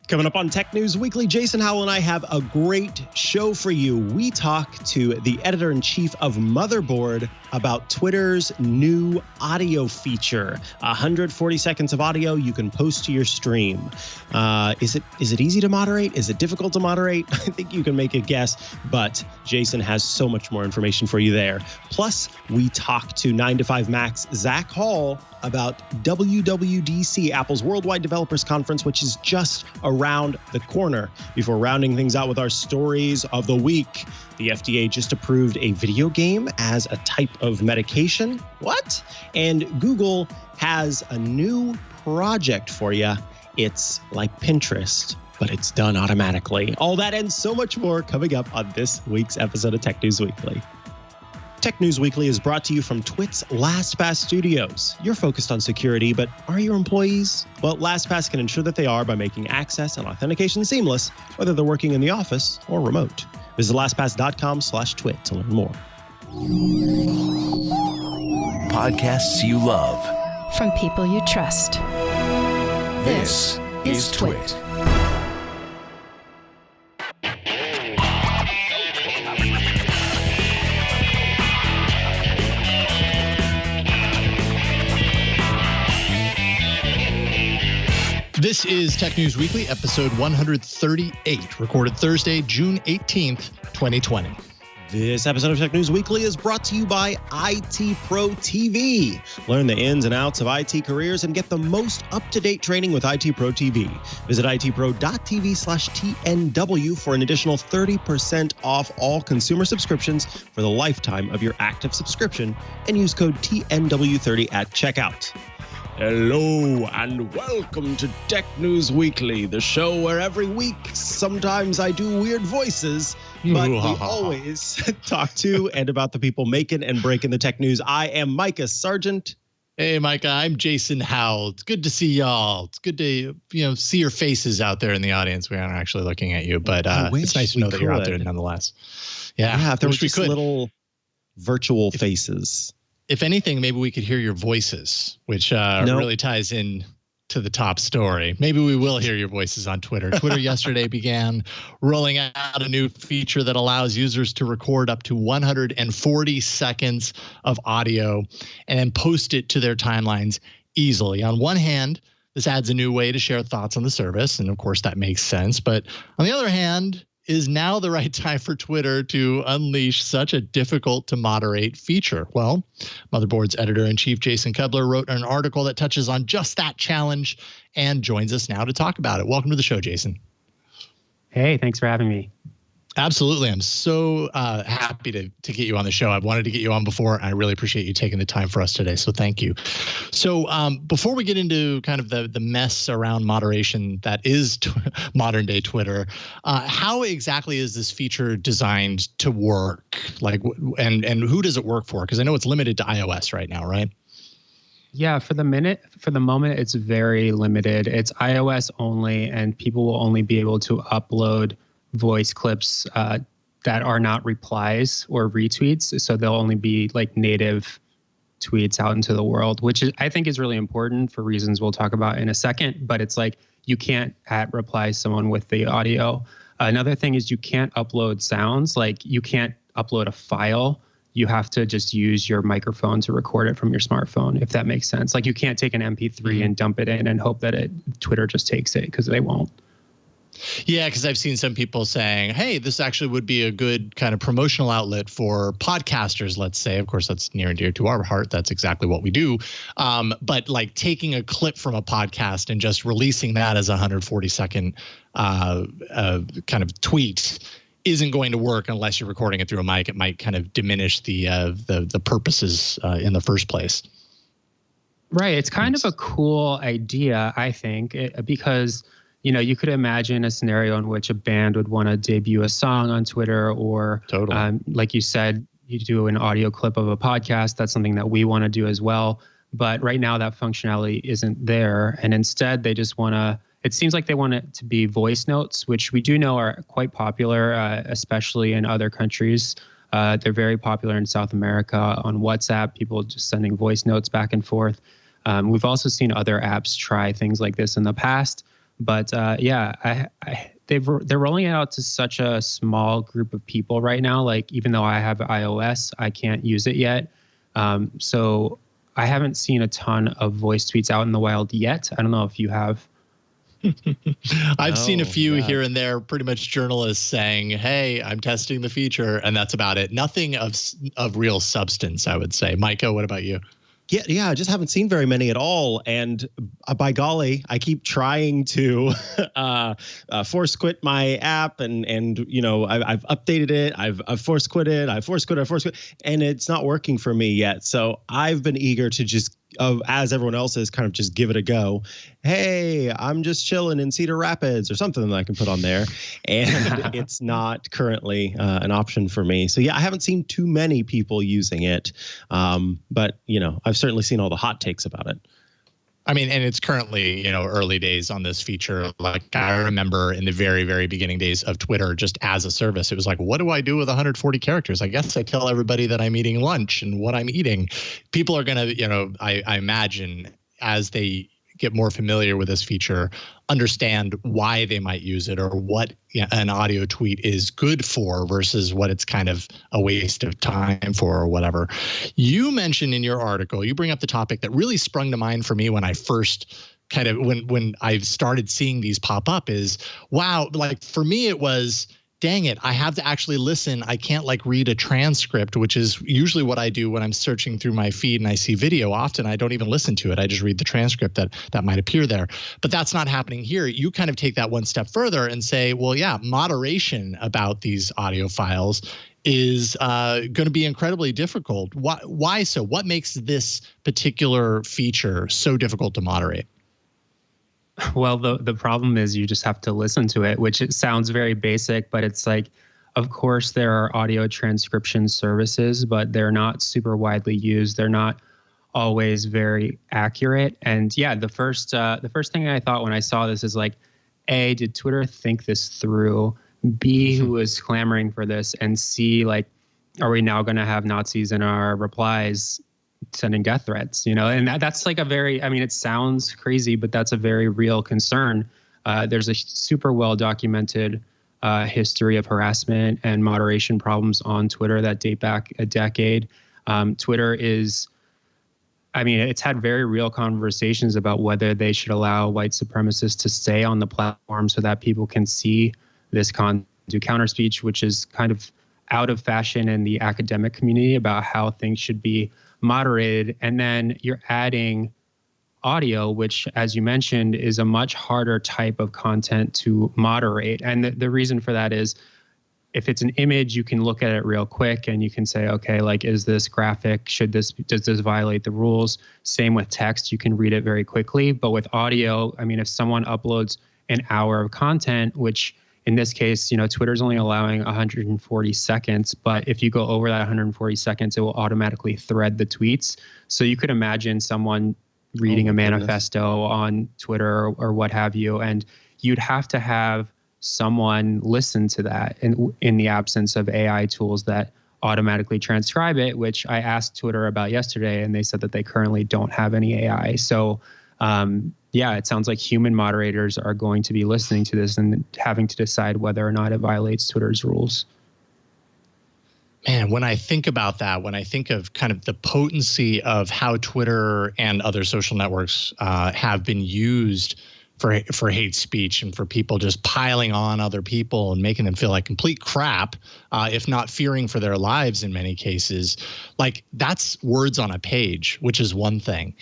Coming up on Tech News Weekly, Jason Howell and I have a great show for you. We talk to the editor-in-chief of Motherboard about Twitter's new audio feature. 140 seconds of audio you can post to your stream. Is it easy to moderate? Is it difficult to moderate? I think you can make a guess, but Jason has so much more information for you there. Plus, we talk to 9to5Mac's Zac Hall about WWDC, Apple's Worldwide Developers Conference, which is just around the corner. Before rounding things out with our stories of the week, the FDA just approved a video game as a type of medication. What? And Google has a new project for you. It's like Pinterest, but it's done automatically. All that and so much more coming up on this week's episode of Tech News Weekly. Tech News Weekly is brought to you from TWiT's LastPass Studios. You're focused on security, but are your employees? Well, LastPass can ensure that they are by making access and authentication seamless, whether they're working in the office or remote. Visit LastPass.com/TWiT to learn more. Podcasts you love. From people you trust. This is TWiT. This is Tech News Weekly, episode 138, recorded Thursday, June 18th, 2020. This episode of Tech News Weekly is brought to you by IT Pro TV. Learn the ins and outs of IT careers and get the most up-to-date training with IT Pro TV. Visit itpro.tv/TNW for an additional 30% off all consumer subscriptions for the lifetime of your active subscription and use code TNW30 at checkout. Hello and welcome to Tech News Weekly, the show where every week, sometimes I do weird voices, but we always talk to and about the people making and breaking the tech news. I am Mikah Sargent. Hey, Mikah, I'm Jason Howell. It's good to see y'all. It's good to see your faces out there in the audience. We aren't actually looking at you, but it's nice to know that you're out there nonetheless. Yeah, if there was just little virtual faces. If anything, maybe we could hear your voices, which really ties in to the top story. Maybe we will hear your voices on Twitter. Twitter yesterday began rolling out a new feature that allows users to record up to 140 seconds of audio and then post it to their timelines easily. On one hand, this adds a new way to share thoughts on the service, and of course that makes sense. But on the other hand, is now the right time for Twitter to unleash such a difficult to moderate feature? Well, Motherboard's editor-in-chief Jason Koebler wrote an article that touches on just that challenge and joins us now to talk about it. Welcome to the show, Jason. Hey, thanks for having me. Absolutely. I'm so happy to get you on the show. I've wanted to get you on before, and I really appreciate you taking the time for us today. So thank you. So before we get into kind of the mess around moderation that is modern day Twitter, how exactly is this feature designed to work? Like, and who does it work for? Because I know it's limited to iOS right now, right? Yeah, for the moment, it's very limited. It's iOS only, and people will only be able to upload voice clips that are not replies or retweets. So they'll only be like native tweets out into the world, which I think is really important for reasons we'll talk about in a second. But it's like you can't reply someone with the audio. Another thing is you can't upload sounds. Like you can't upload a file. You have to just use your microphone to record it from your smartphone, if that makes sense. Like you can't take an MP3 and dump it in and hope that Twitter just takes it, because they won't. Yeah, because I've seen some people saying, hey, this actually would be a good kind of promotional outlet for podcasters, let's say. Of course, that's near and dear to our heart. That's exactly what we do. But like taking a clip from a podcast and just releasing that as a 140-second kind of tweet isn't going to work unless you're recording it through a mic. It might kind of diminish the purposes in the first place. Right. It's kind of a cool idea, I think, because you could imagine a scenario in which a band would want to debut a song on Twitter or, like you said, you do an audio clip of a podcast. That's something that we want to do as well. But right now that functionality isn't there. And instead they just it seems like they want it to be voice notes, which we do know are quite popular, especially in other countries. They're very popular in South America on WhatsApp, people just sending voice notes back and forth. We've also seen other apps try things like this in the past. But they're rolling it out to such a small group of people right now. Like, even though I have iOS, I can't use it yet. So I haven't seen a ton of voice tweets out in the wild yet. I don't know if you have. I've seen a few here and there, pretty much journalists saying, hey, I'm testing the feature, and that's about it. Nothing of real substance, I would say. Mikah, what about you? Yeah, I just haven't seen very many at all. And by golly, I keep trying to force quit my app, and I've updated it. I've force quit it. I force quit, and it's not working for me yet. So I've been eager to just, as everyone else is, kind of just give it a go. Hey, I'm just chilling in Cedar Rapids or something that I can put on there. And it's not currently an option for me. So yeah, I haven't seen too many people using it. But I've certainly seen all the hot takes about it. I mean, and it's currently, early days on this feature. Like, I remember in the very, very beginning days of Twitter, just as a service, it was like, what do I do with 140 characters? I guess I tell everybody that I'm eating lunch and what I'm eating. People are going to, I imagine, as they get more familiar with this feature, understand why they might use it or what an audio tweet is good for versus what it's kind of a waste of time for or whatever. You mentioned in your article, you bring up the topic that really sprung to mind for me when I first kind of, when I started seeing these pop up is, wow, like for me it was, dang it, I have to actually listen. I can't read a transcript, which is usually what I do when I'm searching through my feed and I see video. Often I don't even listen to it. I just read the transcript that might appear there. But that's not happening here. You kind of take that one step further and say, well, yeah, moderation about these audio files is going to be incredibly difficult. Why so? What makes this particular feature so difficult to moderate? Well, the problem is you just have to listen to it, which it sounds very basic, but it's like, of course, there are audio transcription services, but they're not super widely used. They're not always very accurate. And yeah, the first thing I thought when I saw this is like, A, did Twitter think this through? B, who was clamoring for this? And C, are we now going to have Nazis in our replies sending death threats, and that's like a very, it sounds crazy, but that's a very real concern. There's a super well documented history of harassment and moderation problems on Twitter that date back a decade. Twitter is, it's had very real conversations about whether they should allow white supremacists to stay on the platform so that people can see this do counter speech, which is kind of out of fashion in the academic community about how things should be moderated. And then you're adding audio, which, as you mentioned, is a much harder type of content to moderate. And the reason for that is, if it's an image, you can look at it real quick and you can say, okay, is this graphic? Does this violate the rules? Same with text, you can read it very quickly. But with audio, if someone uploads an hour of content, which in this case, Twitter's only allowing 140 seconds, but if you go over that 140 seconds, it will automatically thread the tweets. So you could imagine someone reading a manifesto on Twitter or what have you, and you'd have to have someone listen to that in the absence of AI tools that automatically transcribe it, which I asked Twitter about yesterday, and they said that they currently don't have any AI. So it sounds like human moderators are going to be listening to this and having to decide whether or not it violates Twitter's rules. Man, when I think about that, when I think of kind of the potency of how Twitter and other social networks have been used for hate speech and for people just piling on other people and making them feel like complete crap, if not fearing for their lives in many cases, that's words on a page, which is one thing.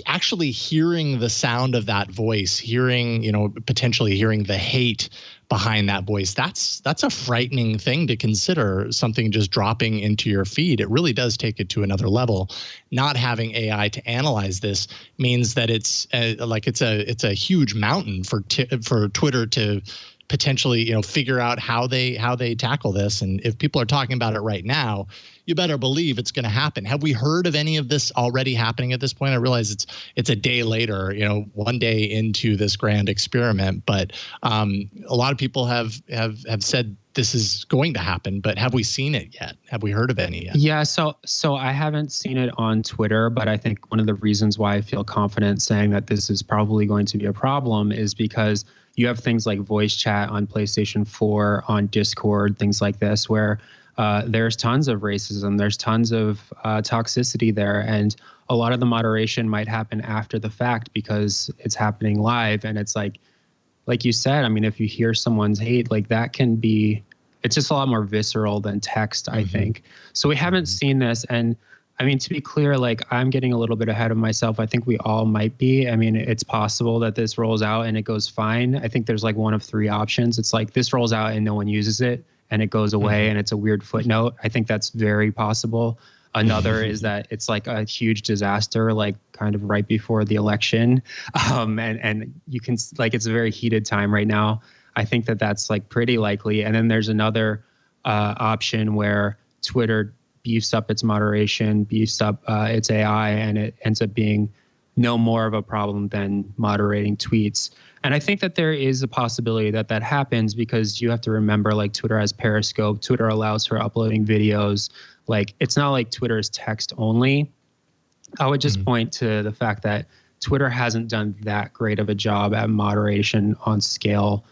Actually hearing the sound of that voice, potentially hearing the hate behind that voice, that's a frightening thing to consider, something just dropping into your feed. It really does take it to another level. Not having AI to analyze this means that it's a huge mountain for Twitter to potentially figure out how they tackle this. And if people are talking about it right now, you better believe it's going to happen. Have we heard of any of this already happening at this point? I realize it's a day later, one day into this grand experiment, but a lot of people have said this is going to happen, but have we seen it yet? Have we heard of any yet? Yeah, so I haven't seen it on Twitter, but I think one of the reasons why I feel confident saying that this is probably going to be a problem is because you have things like voice chat on PlayStation 4, on Discord, things like this, where there's tons of racism, there's tons of toxicity there, and a lot of the moderation might happen after the fact because it's happening live. And it's like you said, I mean, if you hear someone's hate, like that can be, it's just a lot more visceral than text, I think. So we haven't seen this. And I mean, to be clear, like I'm getting a little bit ahead of myself. I think we all might be. I mean, it's possible that this rolls out and it goes fine. I think there's like one of three options. It's like this rolls out and no one uses it and it goes away and it's a weird footnote. I think that's very possible. Another is that it's like a huge disaster, like kind of right before the election. And you can, like, it's a very heated time right now. I think that that's like pretty likely. And then there's another option where Twitter beefs up its moderation, beefs up its AI, and it ends up being no more of a problem than moderating tweets. And I think that there is a possibility that that happens because you have to remember, like, Twitter has Periscope. Twitter allows for uploading videos. Like, it's not like Twitter is text only. I would just point to the fact that Twitter hasn't done that great of a job at moderation on scale.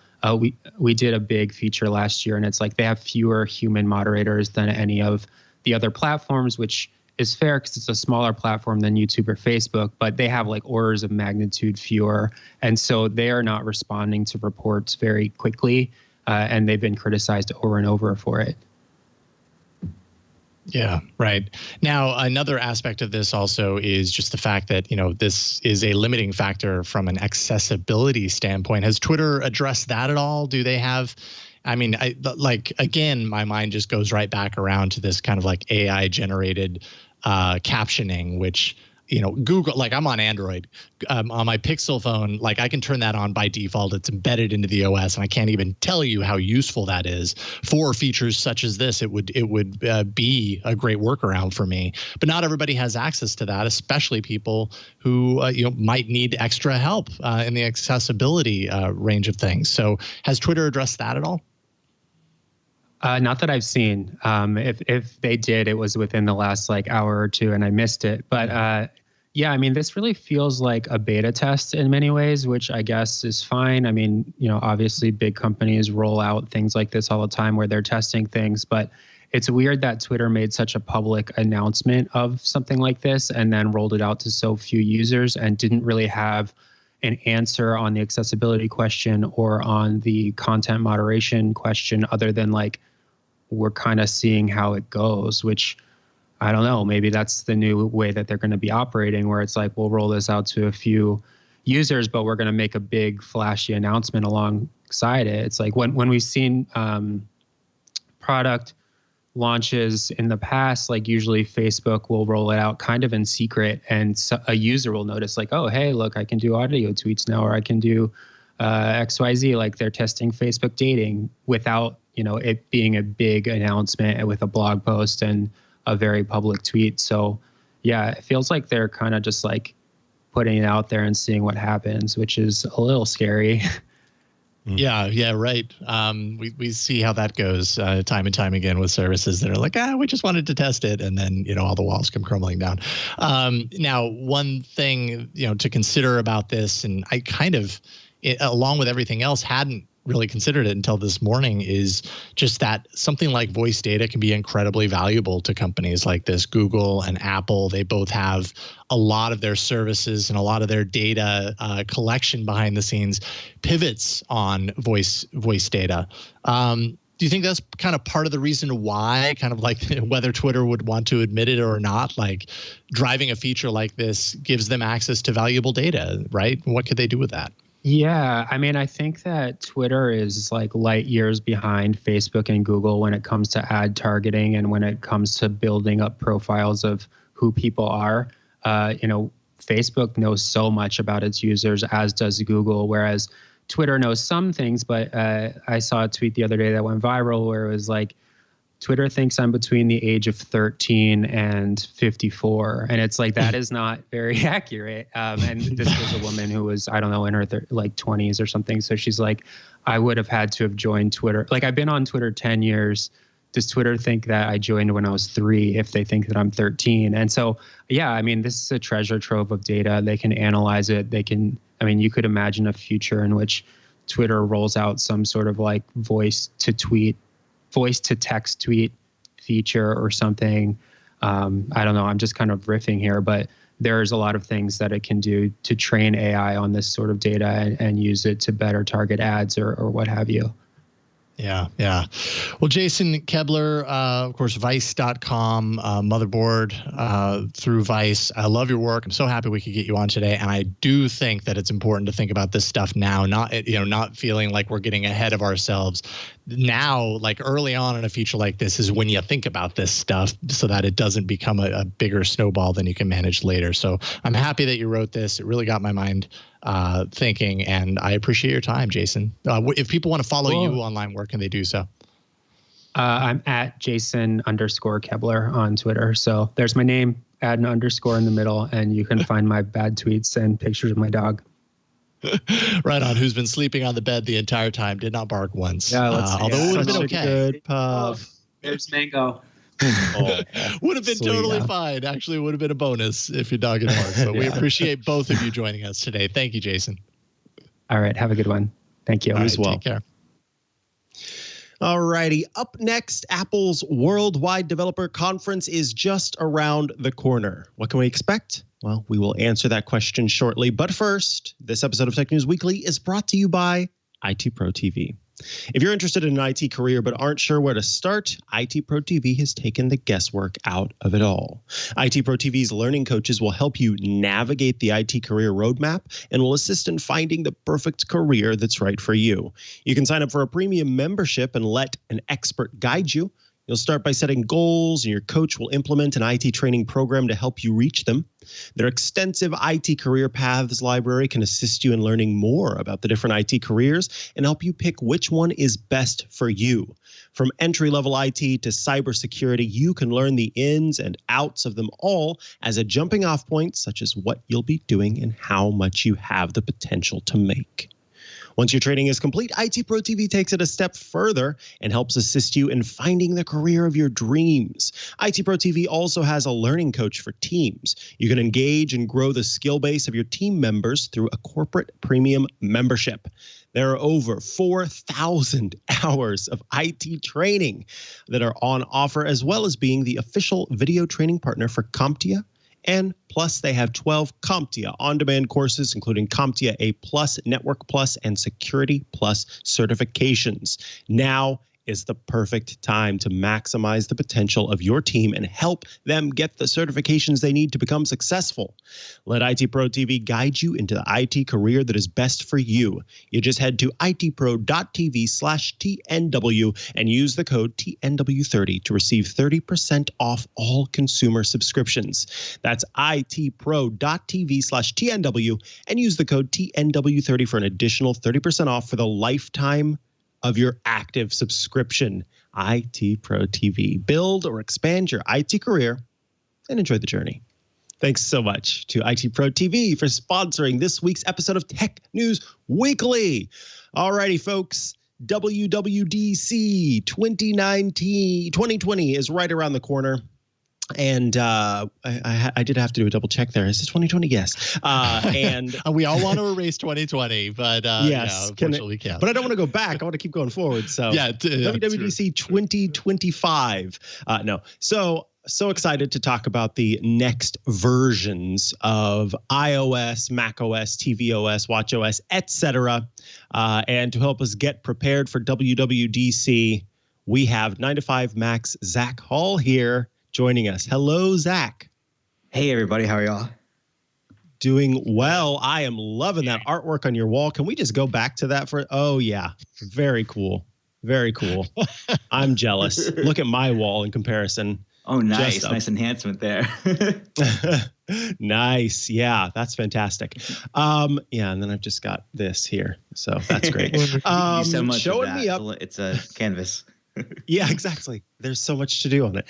We did a big feature last year, and it's like they have fewer human moderators than any of the other platforms, which is fair because it's a smaller platform than YouTube or Facebook, but they have like orders of magnitude fewer. And so they are not responding to reports very quickly, and they've been criticized over and over for it. Yeah, right. Now, another aspect of this also is just the fact that, you know, this is a limiting factor from an accessibility standpoint. Has Twitter addressed that at all? Do they have, I mean, again, my mind just goes right back around to this kind of like AI generated captioning, which, you know, Google, like I'm on Android, on my Pixel phone, like I can turn that on by default. It's embedded into the OS, and I can't even tell you how useful that is for features such as this. It would be a great workaround for me, but not everybody has access to that, especially people who might need extra help in the accessibility range of things. So has Twitter addressed that at all? Not that I've seen. If they did, it was within the last like hour or two and I missed it. But yeah, I mean, this really feels like a beta test in many ways, which I guess is fine. I mean, you know, obviously big companies roll out things like this all the time where they're testing things, but it's weird that Twitter made such a public announcement of something like this and then rolled it out to so few users and didn't really have an answer on the accessibility question or on the content moderation question other than like, we're kind of seeing how it goes, which I don't know, maybe that's the new way that they're going to be operating, where it's like, we'll roll this out to a few users, but we're going to make a big flashy announcement alongside it. It's like when we've seen product launches in the past, like usually Facebook will roll it out kind of in secret and a user will notice like, oh, hey, look, I can do audio tweets now, or I can do XYZ, like they're testing Facebook dating without, you know, it being a big announcement with a blog post and a very public tweet. So yeah, it feels like they're kind of just like putting it out there and seeing what happens, which is a little scary. Yeah, right. We see how that goes time and time again with services that are like, we just wanted to test it, and then, you know, all the walls come crumbling down. Now, one thing, you know, to consider about this, and I kind of, along with everything else, hadn't really considered it until this morning, is just that something like voice data can be incredibly valuable to companies like this. Google and Apple, they both have a lot of their services and a lot of their data collection behind the scenes pivots on voice data. Do you think that's kind of part of the reason why, kind of like whether Twitter would want to admit it or not, like driving a feature like this gives them access to valuable data, right? What could they do with that? Yeah, I mean, I think that Twitter is like light years behind Facebook and Google when it comes to ad targeting and when it comes to building up profiles of who people are. You know, Facebook knows so much about its users, as does Google, whereas Twitter knows some things. But I saw a tweet the other day that went viral where it was like, Twitter thinks I'm between the age of 13 and 54. And it's like, that is not very accurate. And this was a woman who was, I don't know, in her 20s or something. So she's like, I would have had to have joined Twitter. Like, I've been on Twitter 10 years. Does Twitter think that I joined when I was 3 if they think that I'm 13? And so, yeah, I mean, this is a treasure trove of data. They can analyze it. They can, I mean, you could imagine a future in which Twitter rolls out some sort of like voice to text tweet feature or something. I don't know. I'm just kind of riffing here, but there's a lot of things that it can do to train AI on this sort of data and use it to better target ads or what have you. Yeah. Well, Jason Koebler, of course, Vice.com, motherboard through Vice. I love your work. I'm so happy we could get you on today. And I do think that it's important to think about this stuff now, not feeling like we're getting ahead of ourselves. Now, like early on in a feature like this is when you think about this stuff so that it doesn't become a bigger snowball than you can manage later. So I'm happy that you wrote this. It really got my mind thinking, and I appreciate your time, Jason. If people want to follow you online, where can they do so? I'm at Jason_Koebler on Twitter. So there's my name, add an underscore in the middle, and you can find my bad tweets and pictures of my dog. Right on. Who's been sleeping on the bed the entire time, did not bark once. Yeah, although it would have been okay. Good pup. There's Mango. Would have been totally fine. Actually, it would have been a bonus if your dog had barked. But we appreciate both of you joining us today. Thank you, Jason. All right. Have a good one. Thank you. You as well. Take care. All righty. Up next, Apple's Worldwide Developer Conference is just around the corner. What can we expect? Well, we will answer that question shortly. But first, this episode of Tech News Weekly is brought to you by IT Pro TV. If you're interested in an IT career but aren't sure where to start, IT Pro TV has taken the guesswork out of it all. IT Pro TV's learning coaches will help you navigate the IT career roadmap and will assist in finding the perfect career that's right for you. You can sign up for a premium membership and let an expert guide you. You'll start by setting goals, and your coach will implement an IT training program to help you reach them. Their extensive IT career paths library can assist you in learning more about the different IT careers and help you pick which one is best for you. From entry-level IT to cybersecurity, you can learn the ins and outs of them all as a jumping-off point, such as what you'll be doing and how much you have the potential to make. Once your training is complete, IT Pro TV takes it a step further and helps assist you in finding the career of your dreams. IT Pro TV also has a learning coach for teams. You can engage and grow the skill base of your team members through a corporate premium membership. There are over 4,000 hours of IT training that are on offer, as well as being the official video training partner for CompTIA. And plus, they have 12 CompTIA on-demand courses, including CompTIA A+, Network Plus, and Security Plus certifications. Now is the perfect time to maximize the potential of your team and help them get the certifications they need to become successful. Let IT Pro TV guide you into the IT career that is best for you. You just head to itpro.tv/TNW and use the code TNW30 to receive 30% off all consumer subscriptions. That's itpro.tv/TNW and use the code TNW30 for an additional 30% off for the lifetime of your active subscription. IT Pro TV. Build or expand your IT career and enjoy the journey. Thanks so much to IT Pro TV for sponsoring this week's episode of Tech News Weekly. All righty, folks. WWDC 2020 is right around the corner. And I did have to do a double check there. Is it 2020? Yes. And we all want to erase 2020. But yes, unfortunately we can't. But I don't want to go back. I want to keep going forward. So WWDC 2025. So excited to talk about the next versions of iOS, macOS, tvOS, watchOS, etc. And to help us get prepared for WWDC, we have 9to5Mac's Zac Hall here joining us. Hello, Zac. Hey, everybody. How are y'all? Doing well. I am loving that artwork on your wall. Can we just go back to that for? Oh, yeah. Very cool. Very cool. I'm jealous. Look at my wall in comparison. Oh, nice. Nice enhancement there. Nice. Yeah, that's fantastic. And then I've just got this here. So that's great. So much showing me up. It's a canvas. Yeah, exactly. There's so much to do on it.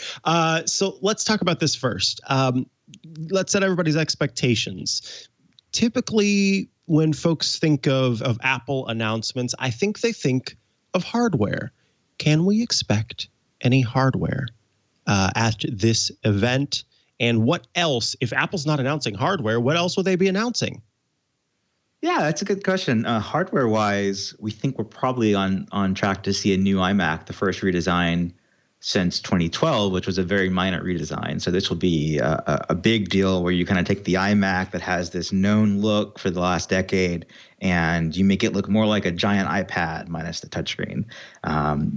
So let's talk about this first. Let's set everybody's expectations. Typically, when folks think of Apple announcements, I think they think of hardware. Can we expect any hardware at this event? And what else, if Apple's not announcing hardware, what else will they be announcing? Yeah, that's a good question. Hardware-wise, we think we're probably on track to see a new iMac, the first redesign since 2012, which was a very minor redesign. So this will be a big deal where you kind of take the iMac that has this known look for the last decade and you make it look more like a giant iPad minus the touchscreen,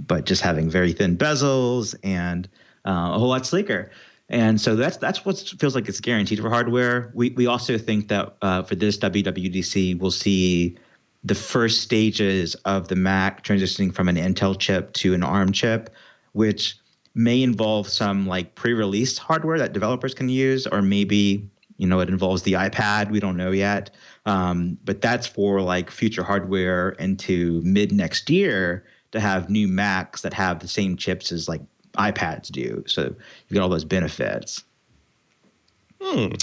but just having very thin bezels and a whole lot sleeker. And so that's what feels like it's guaranteed for hardware. We also think that for this WWDC, we'll see the first stages of the Mac transitioning from an Intel chip to an ARM chip, which may involve some like pre-released hardware that developers can use, or maybe, it involves the iPad. We don't know yet. But that's for like future hardware into mid next year to have new Macs that have the same chips as like iPads do. So you get all those benefits.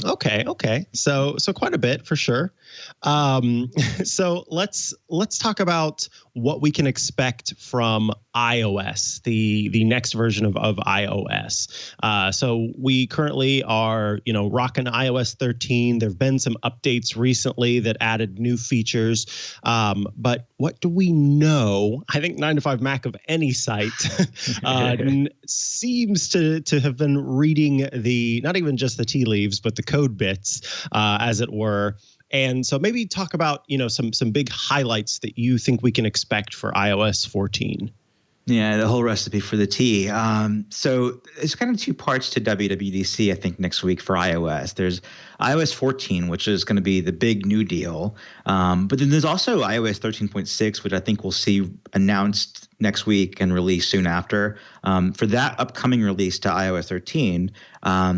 Okay. So quite a bit for sure. So let's talk about what we can expect from iOS, the next version of iOS. So we currently are, rocking iOS 13. There've been some updates recently that added new features. But what do we know? I think 9to5Mac of any site seems to have been reading not even just the tea leaves, but the code bits, as it were. And so maybe talk about, some big highlights that you think we can expect for iOS 14. Yeah, the whole recipe for the tea. So it's kind of two parts to WWDC, I think, next week for iOS. There's iOS 14, which is going to be the big new deal. But then there's also iOS 13.6, which I think we'll see announced next week and released soon after. For that upcoming release to iOS 13,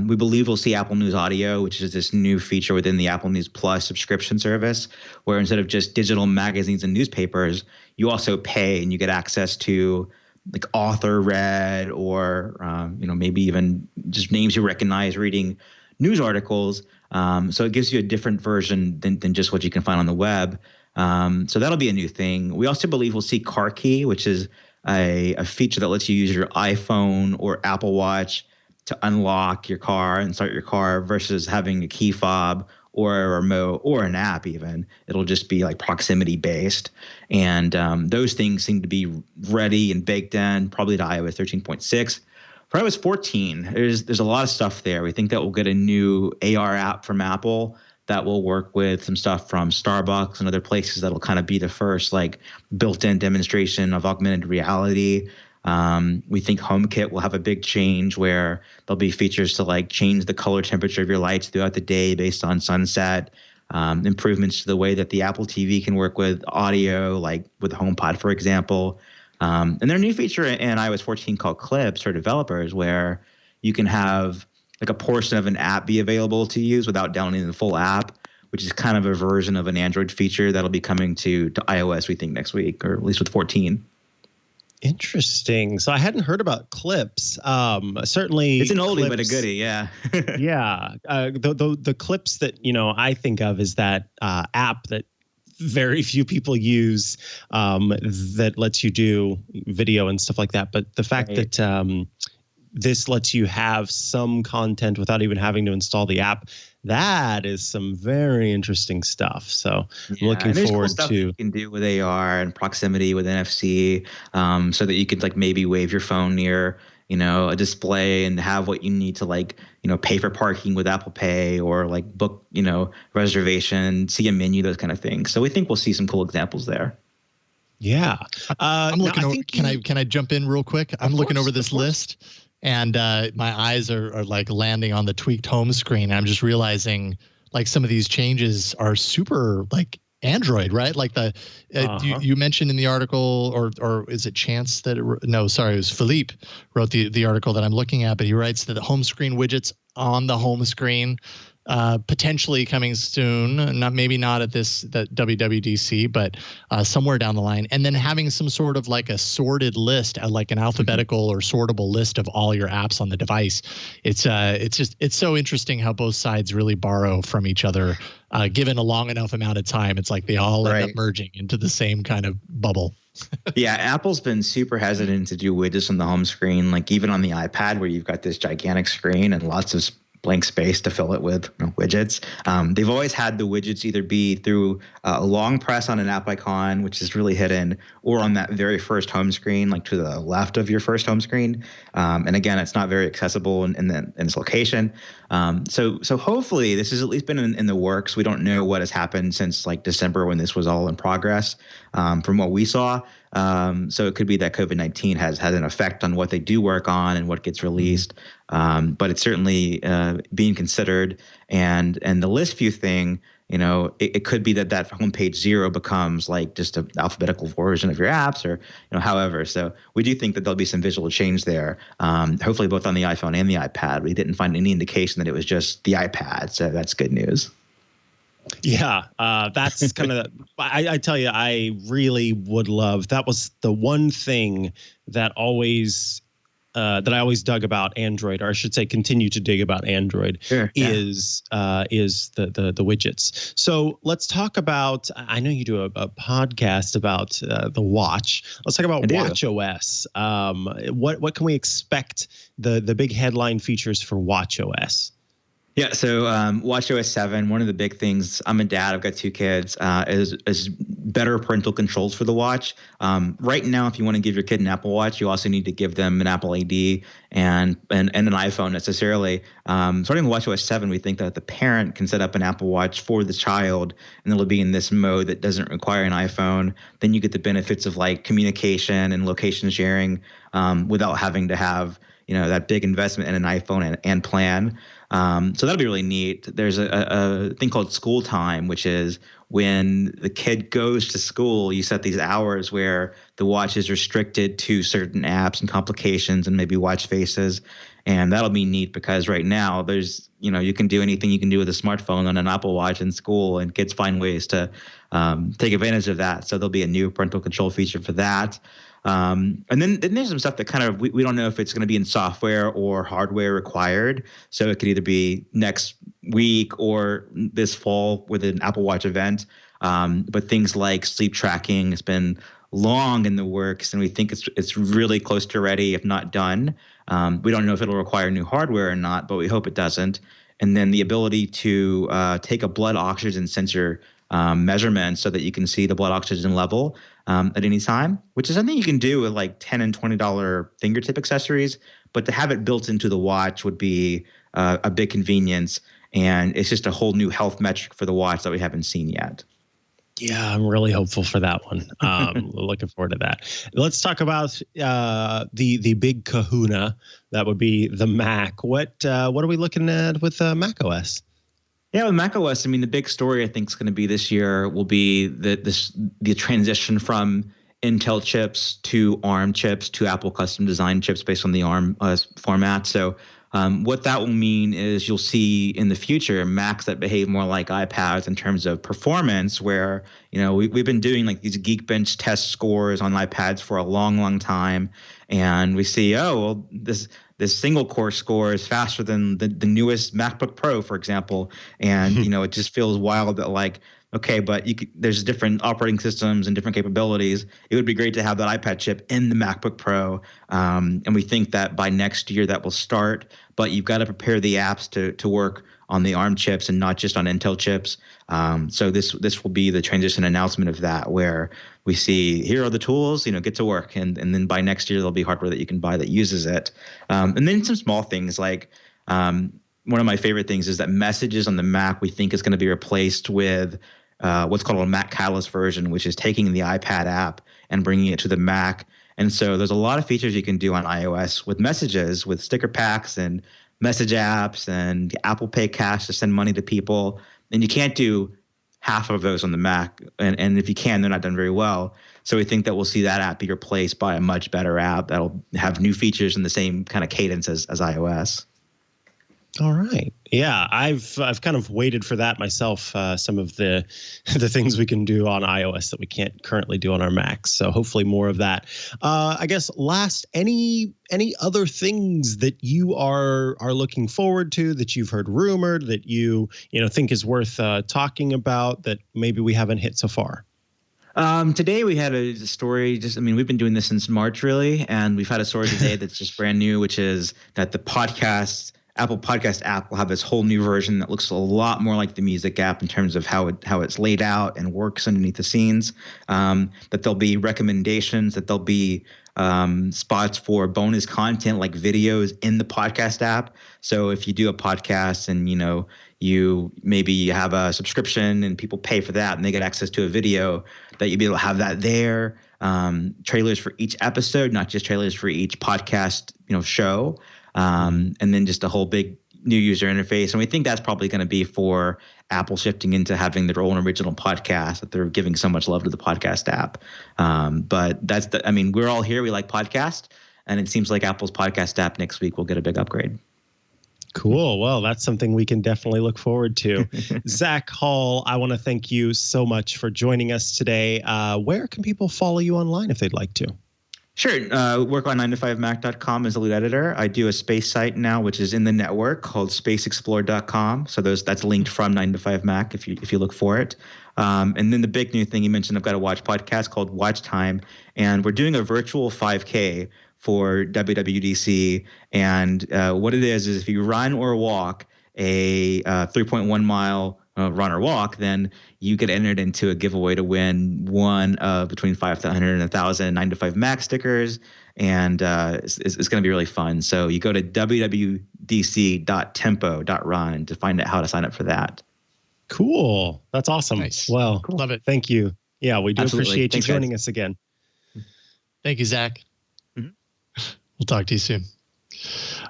we believe we'll see Apple News Audio, which is this new feature within the Apple News Plus subscription service, where instead of just digital magazines and newspapers, you also pay and you get access to like author read or, maybe even just names you recognize reading news articles. So it gives you a different version than just what you can find on the web. So that'll be a new thing. We also believe we'll see Car Key, which is a feature that lets you use your iPhone or Apple Watch to unlock your car and start your car versus having a key fob or a remote or an app even. It'll just be like proximity based. And those things seem to be ready and baked in probably to iOS 13.6. For iOS 14, there's a lot of stuff there. We think that we'll get a new AR app from Apple that will work with some stuff from Starbucks and other places that'll kind of be the first like built-in demonstration of augmented reality. We think HomeKit will have a big change where there'll be features to like change the color temperature of your lights throughout the day based on sunset, improvements to the way that the Apple TV can work with audio, like with HomePod, for example. And there's a new feature in iOS 14 called Clips for developers where you can have like a portion of an app be available to use without downloading the full app, which is kind of a version of an Android feature that'll be coming to iOS, we think, next week, or at least with 14. Interesting. So I hadn't heard about Clips. Certainly, it's an oldie Clips, but a goodie. Yeah. Yeah. The Clips that I think of is that app that very few people use that lets you do video and stuff like that. But the fact that this lets you have some content without even having to install the app, that is some very interesting stuff. So I'm looking forward cool stuff to you can do with AR and proximity with NFC, so that you could like maybe wave your phone near a display and have what you need to like pay for parking with Apple Pay or like book reservation, see a menu, those kind of things. So we think we'll see some cool examples there. Yeah. I'm looking over. Can I jump in real quick? I'm looking over this list. And my eyes are like landing on the tweaked home screen. I'm just realizing like some of these changes are super like Android, right? Like you mentioned in the article, or is it Chance that it was Philippe wrote the article that I'm looking at, but he writes that the home screen widgets on the home screen potentially coming soon, maybe not at that WWDC, but somewhere down the line, and then having some sort of like a sorted list, like an alphabetical or sortable list of all your apps on the device. It's so interesting how both sides really borrow from each other. Given a long enough amount of time, it's like they all end up merging into the same kind of bubble. Yeah, Apple's been super hesitant to do widgets on the home screen, like even on the iPad where you've got this gigantic screen and lots of blank space to fill it with widgets. They've always had the widgets either be through a long press on an app icon, which is really hidden, or on that very first home screen, like to the left of your first home screen. And again, it's not very accessible in its location. So hopefully this has at least been in the works. We don't know what has happened since like December when this was all in progress from what we saw. So it could be that COVID-19 has had an effect on what they do work on and what gets released. But it's certainly being considered. And the list view thing, it could be that homepage 0 becomes like just an alphabetical version of your apps or, however. So we do think that there'll be some visual change there, hopefully both on the iPhone and the iPad. We didn't find any indication that it was just the iPad. So that's good news. Yeah, that's kind of I tell you, I really would love. That was the one thing that I always dug about Android, or I should say, continue to dig about Android. Sure, is the widgets. So let's talk about. I know you do a podcast about the watch. Let's talk about watchOS. What can we expect? The big headline features for watchOS. Yeah, so watchOS 7, one of the big things, I'm a dad, I've got 2 kids, is better parental controls for the watch. Right now, if you want to give your kid an Apple Watch, you also need to give them an Apple ID and an iPhone necessarily. Starting with watchOS 7, we think that the parent can set up an Apple Watch for the child, and it'll be in this mode that doesn't require an iPhone. Then you get the benefits of like communication and location sharing without having to have that big investment in an iPhone and plan. So that'll be really neat. There's a thing called school time, which is when the kid goes to school, you set these hours where the watch is restricted to certain apps and complications and maybe watch faces. And that'll be neat because right now there's, you can do anything you can do with a smartphone on an Apple Watch in school, and kids find ways to take advantage of that. So there'll be a new parental control feature for that. And then there's some stuff that kind of we don't know if it's going to be in software or hardware required. So it could either be next week or this fall with an Apple Watch event. But things like sleep tracking has been long in the works, and we think it's really close to ready, if not done. We don't know if it'll require new hardware or not, but we hope it doesn't. And then the ability to take a blood oxygen sensor measurement so that you can see the blood oxygen level at any time, which is something you can do with like $10 and $20 fingertip accessories. But to have it built into the watch would be a big convenience. And it's just a whole new health metric for the watch that we haven't seen yet. Yeah, I'm really hopeful for that one. Looking forward to that. Let's talk about the big kahuna. That would be the Mac. What are we looking at with macOS? Yeah, with macOS, the big story I think is going to be this year will be the transition from Intel chips to ARM chips to Apple custom design chips based on the ARM format. So what that will mean is you'll see in the future Macs that behave more like iPads in terms of performance, where we've been doing like these Geekbench test scores on iPads for a long, long time, and we see this single core score is faster than the newest MacBook Pro, for example, and it just feels wild that like, okay, but there's different operating systems and different capabilities. It would be great to have that iPad chip in the MacBook Pro, and we think that by next year that will start. But you've got to prepare the apps to work on the ARM chips and not just on Intel chips. So this will be the transition announcement of that, where we see here are the tools, get to work, and then by next year there'll be hardware that you can buy that uses it. And then some small things like one of my favorite things is that messages on the Mac we think is going to be replaced with what's called a Mac Catalyst version, which is taking the iPad app and bringing it to the Mac. And so there's a lot of features you can do on iOS with messages, with sticker packs and message apps and Apple Pay Cash to send money to people. And you can't do half of those on the Mac. And if you can, they're not done very well. So we think that we'll see that app be replaced by a much better app that'll have new features in the same kind of cadence as iOS. All right. Yeah, I've kind of waited for that myself. Some of the things we can do on iOS that we can't currently do on our Macs. So hopefully more of that. I guess last, any other things that you are looking forward to, that you've heard rumored, that you think is worth talking about, that maybe we haven't hit so far? Today we had a story. We've been doing this since March really, and we've had a story today that's just brand new, which is that the podcast Apple Podcast app will have this whole new version that looks a lot more like the music app in terms of how it's laid out and works underneath the scenes. That there'll be recommendations, that there'll be spots for bonus content like videos in the podcast app. So if you do a podcast and you maybe have a subscription and people pay for that and they get access to a video, that you'll be able to have that there. Trailers for each episode, not just trailers for each podcast show. And then just a whole big new user interface. And we think that's probably going to be for Apple shifting into having their own original podcast, that they're giving so much love to the podcast app. But we're all here. We like podcast. And it seems like Apple's podcast app next week will get a big upgrade. Cool. Well, that's something we can definitely look forward to. Zac Hall, I want to thank you so much for joining us today. Where can people follow you online if they'd like to? Sure. Work on 9to5mac.com as a lead editor. I do a space site now, which is in the network called spaceexplore.com. So that's linked from 9to5mac if you look for it. And then the big new thing you mentioned, I've got a watch podcast called Watch Time, and we're doing a virtual 5K for WWDC. And what it is if you run or walk a 3.1 mile run or walk, then you get entered into a giveaway to win one of between 500 and 1,000 9to5Mac stickers. And it's going to be really fun. So you go to wwdc.tempo.run to find out how to sign up for that. Cool. That's awesome. Nice. Well, cool. Love it. Thank you. Yeah, we do appreciate you joining us again. Thank you, Zac. We'll talk to you soon.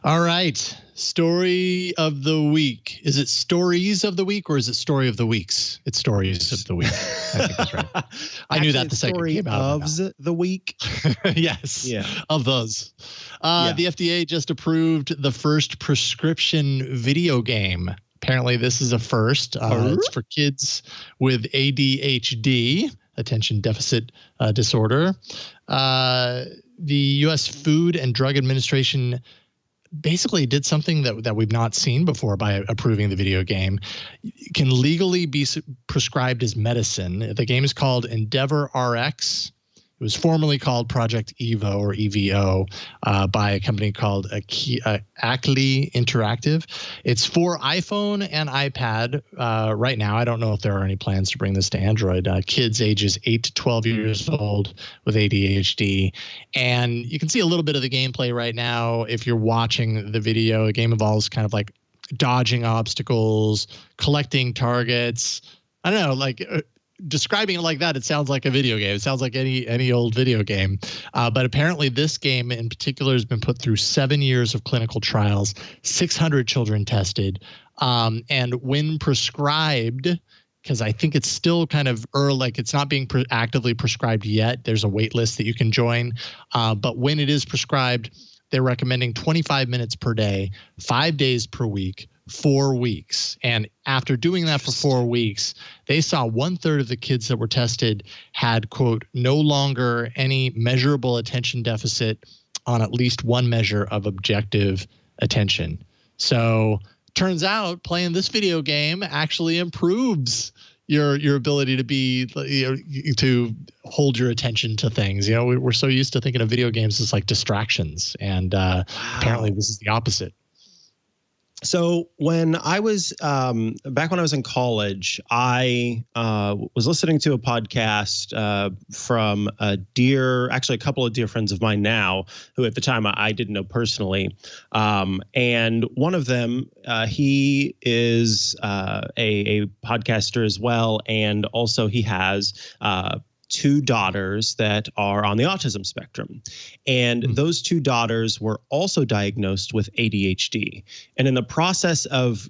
All right. Story of the week. Is it stories of the week or is it story of the weeks? It's stories of the week. I think that's right. I knew that the second came out. Story of the week. Yes. Yeah. Of those. The FDA just approved the first prescription video game. Apparently this is a first. It's for kids with ADHD, attention deficit disorder. The U.S. Food and Drug Administration basically did something that we've not seen before by approving the video game. It can legally be prescribed as medicine. The game is called Endeavor RX. It was formerly called Project Evo or EVO by a company called Ackley Interactive. It's for iPhone and iPad right now. I don't know if there are any plans to bring this to Android. Kids ages 8 to 12 years old with ADHD. And you can see a little bit of the gameplay right now. If you're watching the video, the game involves kind of like dodging obstacles, collecting targets. I don't know, like describing it like that, it sounds like a video game. It sounds like any old video game. But apparently this game in particular has been put through 7 years of clinical trials, 600 children tested. And when prescribed, because I think it's still kind of early, like it's not being actively prescribed yet. There's a wait list that you can join. But when it is prescribed, they're recommending 25 minutes per day, 5 days per week, 4 weeks. And after doing that for 4 weeks, they saw 1/3 of the kids that were tested had, quote, no longer any measurable attention deficit on at least one measure of objective attention. So turns out playing this video game actually improves your ability to be, to hold your attention to things. We're so used to thinking of video games as like distractions. And apparently this is the opposite. So when I was back when I was in college, I was listening to a podcast from a couple of dear friends of mine now, who at the time I didn't know personally. And one of them, he is a podcaster as well. And also he has 2 daughters that are on the autism spectrum. And those 2 daughters were also diagnosed with ADHD. And in the process of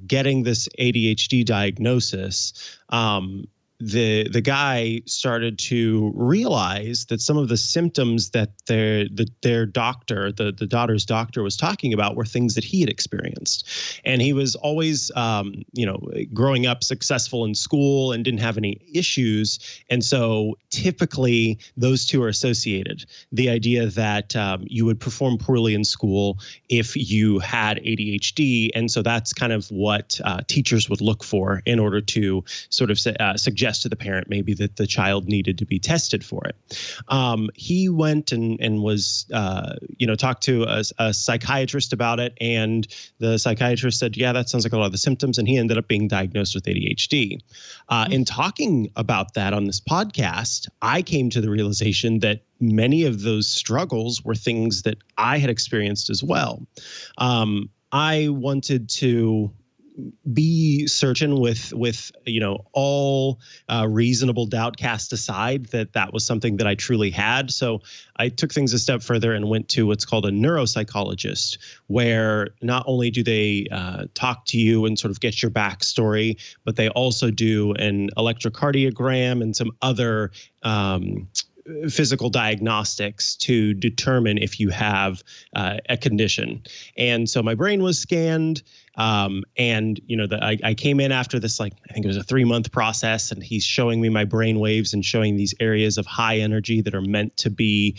getting this ADHD diagnosis, the guy started to realize that some of the symptoms that their doctor, the daughter's doctor, was talking about were things that he had experienced. And he was always, growing up successful in school and didn't have any issues. And so typically those two are associated. The idea that you would perform poorly in school if you had ADHD. And so that's kind of what teachers would look for in order to sort of suggest suggest to the parent maybe that the child needed to be tested for it. He went and was, talked to a psychiatrist about it, and the psychiatrist said, yeah, that sounds like a lot of the symptoms, and he ended up being diagnosed with ADHD. In talking about that on this podcast, I came to the realization that many of those struggles were things that I had experienced as well. I wanted to be certain with all reasonable doubt cast aside that was something that I truly had. So I took things a step further and went to what's called a neuropsychologist, where not only do they talk to you and sort of get your backstory, but they also do an electrocardiogram and some other physical diagnostics to determine if you have a condition. And so my brain was scanned, and I came in after this, I think it was a 3-month process, and he's showing me my brain waves and showing these areas of high energy that are meant to be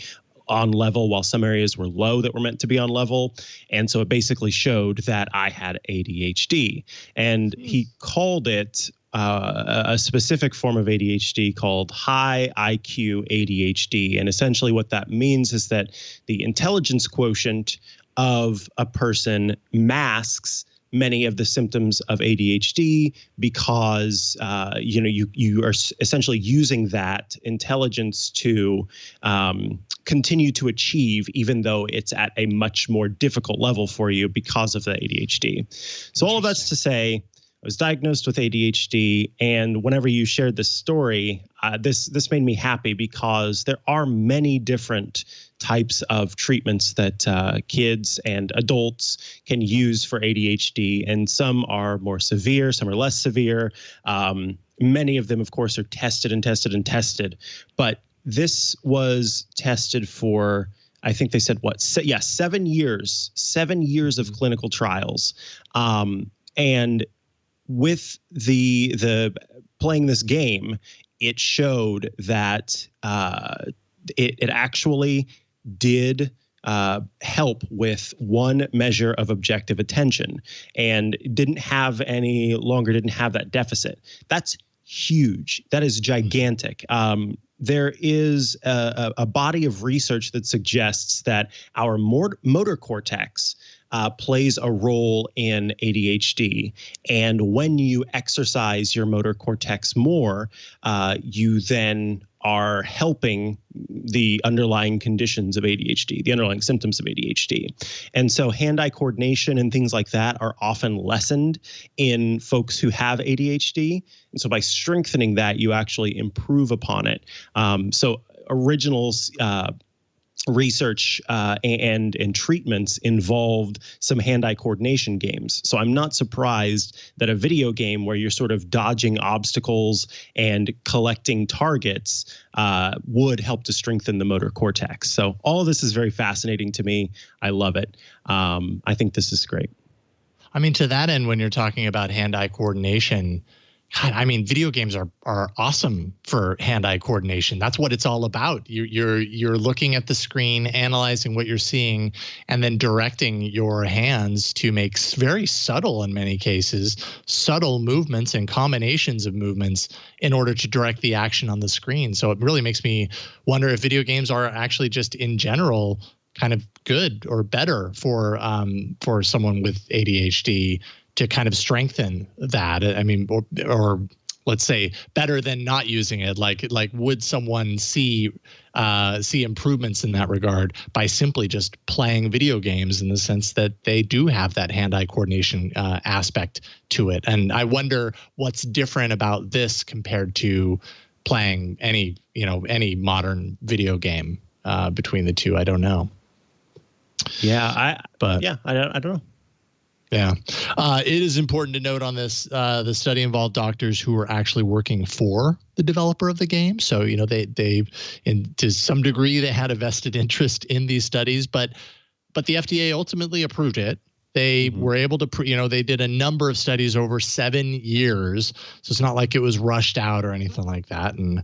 on level, while some areas were low that were meant to be on level. And so it basically showed that I had ADHD, and he called it a specific form of ADHD called high IQ ADHD. And essentially what that means is that the intelligence quotient of a person masks many of the symptoms of ADHD because you are essentially using that intelligence to continue to achieve, even though it's at a much more difficult level for you because of the ADHD. So all of that's to say, I was diagnosed with ADHD, and whenever you shared this story, this made me happy because there are many different types of treatments that kids and adults can use for ADHD, and some are more severe, some are less severe. Many of them, of course, are tested and tested and tested, but this was tested for, I think they said 7 years, 7 years of clinical trials, and with the playing this game, it showed that it actually did help with one measure of objective attention, and didn't have that deficit. That's huge. That is gigantic. There is a body of research that suggests that our motor cortex plays a role in ADHD. And when you exercise your motor cortex more, you then are helping the underlying conditions of ADHD, the underlying symptoms of ADHD. And so hand-eye coordination and things like that are often lessened in folks who have ADHD. And so by strengthening that, you actually improve upon it. So originals research and treatments involved some hand-eye coordination games. So I'm not surprised that a video game where you're sort of dodging obstacles and collecting targets would help to strengthen the motor cortex. So all of this is very fascinating to me. I love it. I think this is great. I mean, to that end, when you're talking about hand-eye coordination, God, I mean, video games are awesome for hand-eye coordination. That's what it's all about. You're looking at the screen, analyzing what you're seeing, and then directing your hands to make very subtle, in many cases, subtle movements and combinations of movements in order to direct the action on the screen. So it really makes me wonder if video games are actually just in general kind of good or better for someone with ADHD to kind of strengthen that. I mean, or let's say better than not using it. Like would someone see improvements in that regard by simply just playing video games, in the sense that they do have that hand-eye coordination aspect to it? And I wonder what's different about this compared to playing any modern video game between the two. I don't know. Yeah, I don't know. Yeah. It is important to note on this, the study involved doctors who were actually working for the developer of the game. So, they to some degree, they had a vested interest in these studies, but the FDA ultimately approved it. They were able to, they did a number of studies over 7 years. So it's not like it was rushed out or anything like that. And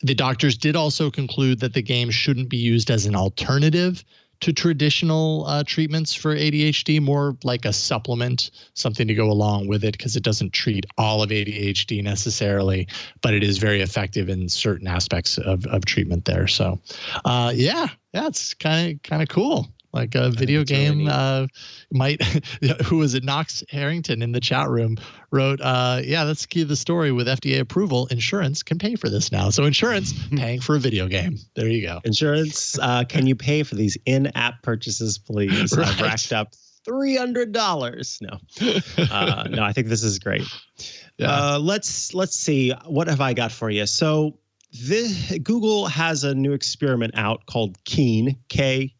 the doctors did also conclude that the game shouldn't be used as an alternative to traditional treatments for ADHD, more like a supplement, something to go along with it, because it doesn't treat all of ADHD necessarily, but it is very effective in certain aspects of treatment there. So, it's kind of cool. Like a video game might, who was it? Knox Harrington in the chat room wrote, that's the key to the story. With FDA approval, insurance can pay for this now. So insurance paying for a video game. There you go. Insurance, can you pay for these in-app purchases, please? Right. I've racked up $300. No, I think this is great. Yeah. Let's see. What have I got for you? So Google has a new experiment out called Keen, Keen,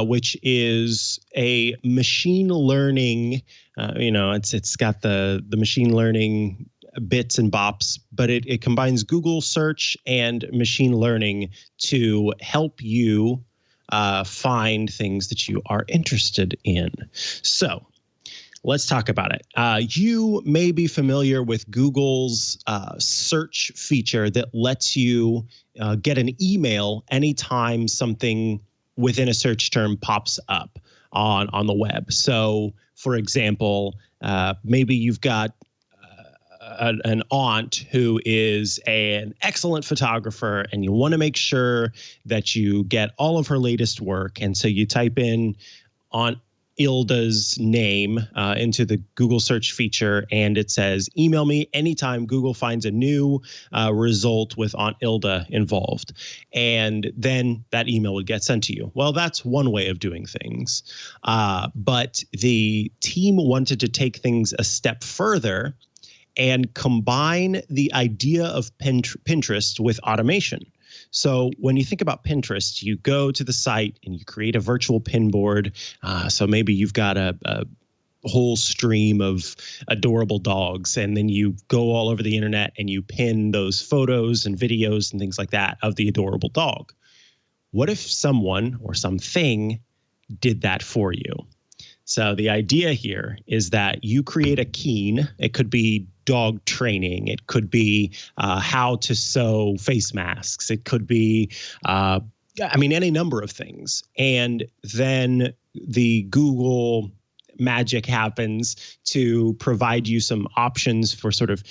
which is a machine learning, it's got the machine learning bits and bops, but it combines Google search and machine learning to help you find things that you are interested in. So let's talk about it. You may be familiar with Google's search feature that lets you get an email anytime something within a search term pops up on the web. So, for example, maybe you've got an aunt who is an excellent photographer, and you want to make sure that you get all of her latest work. And so you type in Aunt Ilda's name into the Google search feature, and it says, email me anytime Google finds a new result with Aunt Ilda involved. And then that email would get sent to you. Well, that's one way of doing things. But the team wanted to take things a step further and combine the idea of Pinterest with automation. So when you think about Pinterest, you go to the site and you create a virtual pin board. So maybe you've got a whole stream of adorable dogs, and then you go all over the internet and you pin those photos and videos and things like that of the adorable dog. What if someone or something did that for you? So the idea here is that you create a Keen. It could be dog training. It could be how to sew face masks. It could be, any number of things. And then the Google magic happens to provide you some options for sort of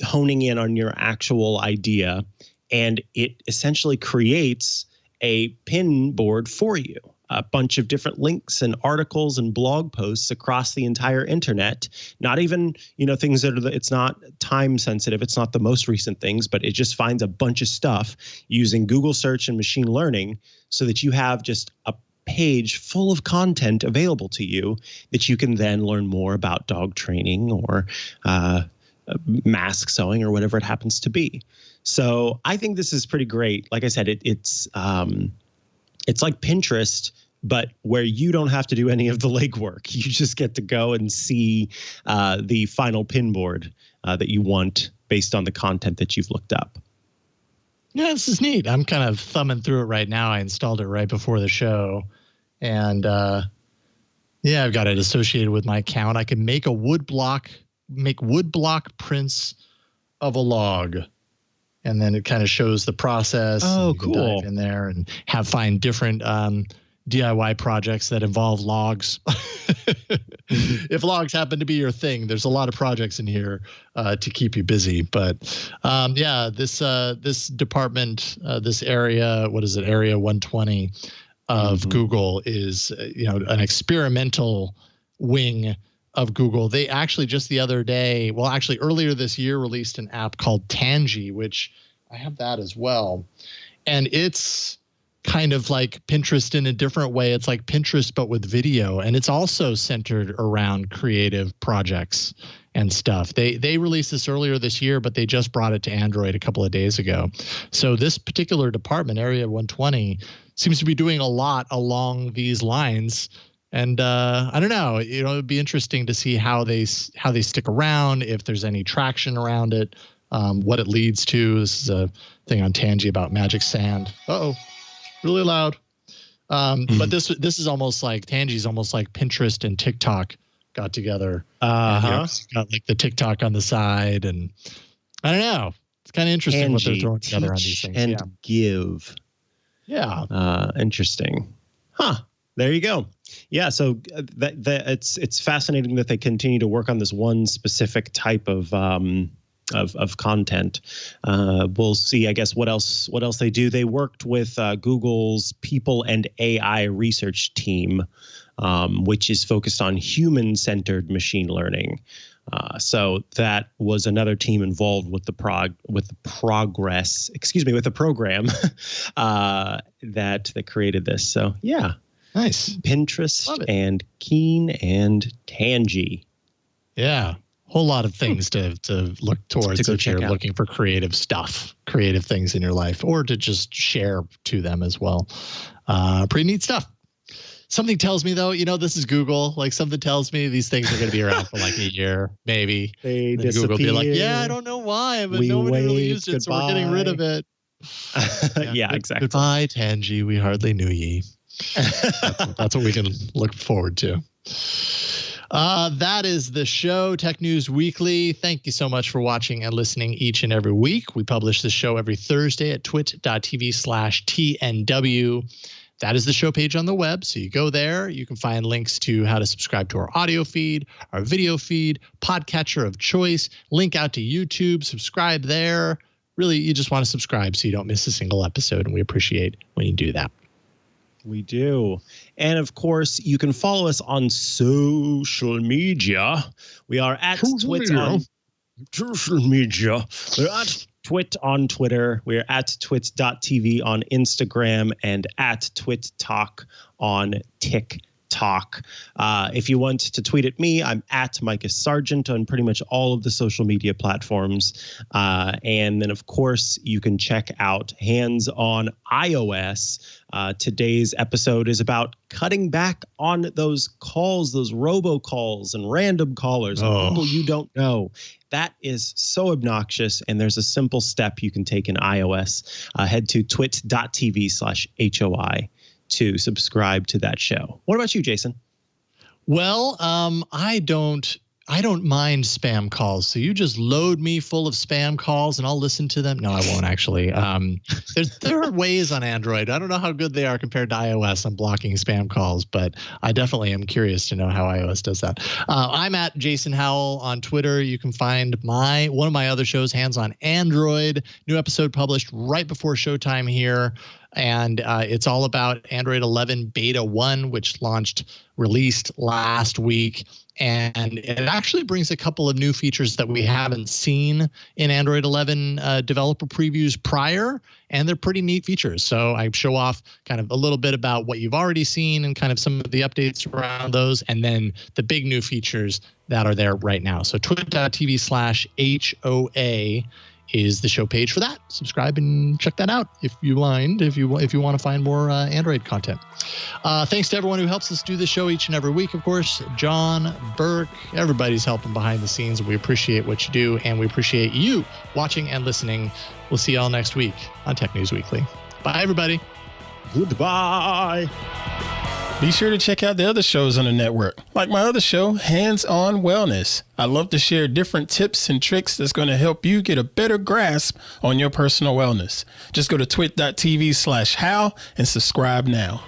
honing in on your actual idea. And it essentially creates a pin board for you. A bunch of different links and articles and blog posts across the entire internet. Not even, things that it's not time sensitive. It's not the most recent things, but it just finds a bunch of stuff using Google search and machine learning so that you have just a page full of content available to you that you can then learn more about dog training or mask sewing or whatever it happens to be. So I think this is pretty great. Like I said, it's like Pinterest, but where you don't have to do any of the legwork. You just get to go and see the final pin board that you want based on the content that you've looked up. Yeah, this is neat. I'm kind of thumbing through it right now. I installed it right before the show. And I've got it associated with my account. I can make wood block prints of a log. And then it kind of shows the process. Oh, cool. Dive in there and find different DIY projects that involve logs. If logs happen to be your thing, there's a lot of projects in here to keep you busy. But this department, this area, what is it? Area 120 of Google is, an experimental wing of Google. They actually just the other day, earlier this year, released an app called Tangy, which I have that as well. And it's kind of like Pinterest in a different way. It's like Pinterest, but with video. And it's also centered around creative projects and stuff. They released this earlier this year, but they just brought it to Android a couple of days ago. So this particular department, Area 120, seems to be doing a lot along these lines. And I don't know, it'd be interesting to see how they stick around, if there's any traction around it, what it leads to. This is a thing on Tangy about magic sand. Uh-oh, really loud. But this is almost like, Tangy's almost like Pinterest and TikTok got together. Got like the TikTok on the side, and I don't know. It's kind of interesting what they're throwing together on these things. And give. Yeah. Interesting. There you go. Yeah, so it's fascinating that they continue to work on this one specific type of content. We'll see, I guess, what else they do. They worked with Google's People and AI research team, which is focused on human-centered machine learning. So that was another team involved with the program that created this. So yeah, nice. Pinterest and Keen and Tangy. Yeah, whole lot of things to look towards if you're looking for creative stuff, creative things in your life, or to just share to them as well. Pretty neat stuff. Something tells me, though, this is Google. Like, something tells me these things are going to be around for like a year, maybe. They disappear. Google will be like, yeah, I don't know why, but nobody really used it, so we're getting rid of it. Yeah, exactly. Goodbye, Tangy. We hardly knew ye. That's what we can look forward to. That is the show, Tech News Weekly. Thank you so much for watching and listening each and every week. We publish the show every Thursday at twit.tv/TNW. That is the show page on the web. So you go there, you can find links to how to subscribe to our audio feed, our video feed, podcatcher of choice, link out to YouTube, subscribe there. Really, you just want to subscribe so you don't miss a single episode, and we appreciate when you do that. We do. And of course, you can follow us on social media. We are at Twitter on social media. We're at Twit on Twitter. We're at twit.tv on Instagram and at TwitTalk on TikTok. If you want to tweet at me, I'm at Mikah Sargent on pretty much all of the social media platforms. And then, of course, you can check out Hands on iOS. Today's episode is about cutting back on those calls, those robocalls and random callers, people you don't know. That is so obnoxious, and there's a simple step you can take in iOS. Head to twit.tv/HOI to subscribe to that show. What about you, Jason? Well, I don't mind spam calls. So you just load me full of spam calls and I'll listen to them. No, I won't actually. There are ways on Android. I don't know how good they are compared to iOS on blocking spam calls, but I definitely am curious to know how iOS does that. I'm at Jason Howell on Twitter. You can find one of my other shows, Hands on Android. New episode published right before showtime here. And it's all about Android 11 Beta 1, which released last week. And it actually brings a couple of new features that we haven't seen in Android 11 developer previews prior, and they're pretty neat features. So I show off kind of a little bit about what you've already seen and kind of some of the updates around those, and then the big new features that are there right now. So twit.tv/HOA is the show page for that. Subscribe and check that out if you want to find more Android content. Thanks to everyone who helps us do the show each and every week. Of course, John, Burke, everybody's helping behind the scenes. We appreciate what you do, and we appreciate you watching and listening. We'll see y'all next week on Tech News Weekly. Bye, everybody. Goodbye. Be sure to check out the other shows on the network, like my other show, Hands on Wellness. I love to share different tips and tricks that's going to help you get a better grasp on your personal wellness. Just go to twit.tv/how and subscribe now.